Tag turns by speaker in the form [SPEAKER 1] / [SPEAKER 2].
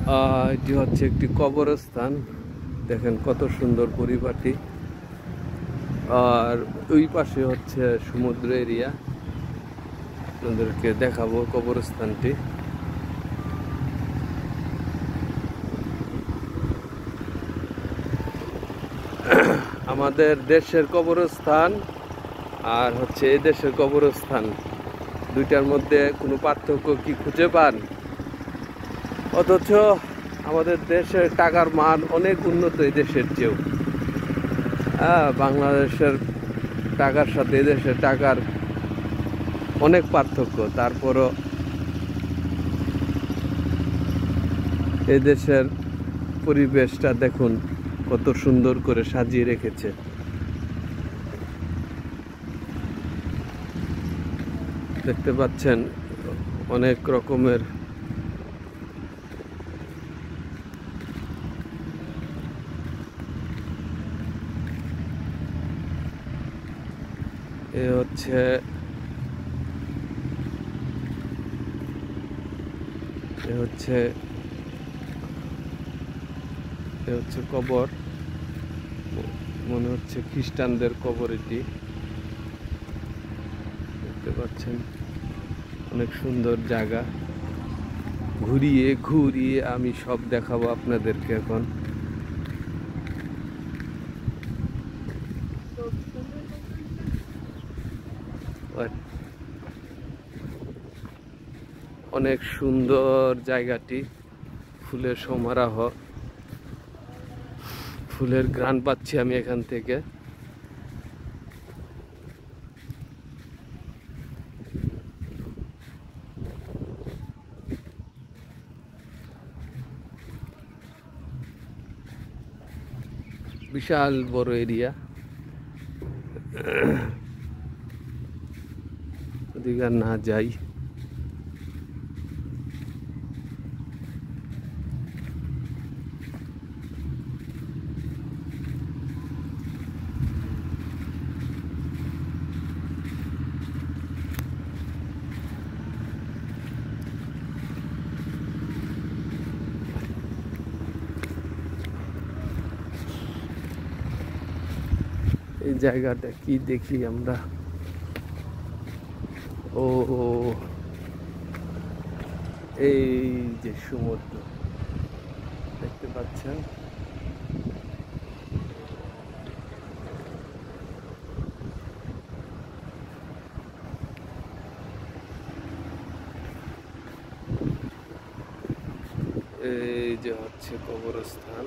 [SPEAKER 1] এটি হচ্ছে একটি কবরস্থান। দেখেন কত সুন্দর পরিপাটি। আর ওই পাশে হচ্ছে সমুদ্র এরিয়া। আপনাদেরকে দেখাবো কবরস্থানটি। আমাদের দেশের কবরস্থান আর হচ্ছে এই দেশের কবরস্থান, দুইটার মধ্যে কোনো পার্থক্য কি খুঁজে পান? অথচ আমাদের দেশের টাকার মান অনেক উন্নত এই দেশের চেয়েও। বাংলাদেশের টাকার সাথে এই দেশের টাকার অনেক পার্থক্য। তারপরও এই দেশের পরিবেশটা দেখুন কত সুন্দর করে সাজিয়ে রেখেছে। দেখতে পাচ্ছেন অনেক রকমের এ হচ্ছে কবর। মনে হচ্ছে খ্রিস্টানদের কবর এটি। দেখতে পাচ্ছেন অনেক সুন্দর জায়গা। ঘুরিয়ে ঘুরিয়ে আমি সব দেখাবো আপনাদেরকে এখন। অনেক সুন্দর জায়গাটি, ফুলের সমারোহ, ফুলের ঘ্রাণ পাচ্ছি আমি এখান থেকে। বিশাল বড় এরিয়া। ওদিকে আর না যাই। এই জায়গাটা কি দেখি আমরা? ও এই যে সমুদ্র দেখতে পাচ্ছেন। এই যে হচ্ছে কবরস্থান।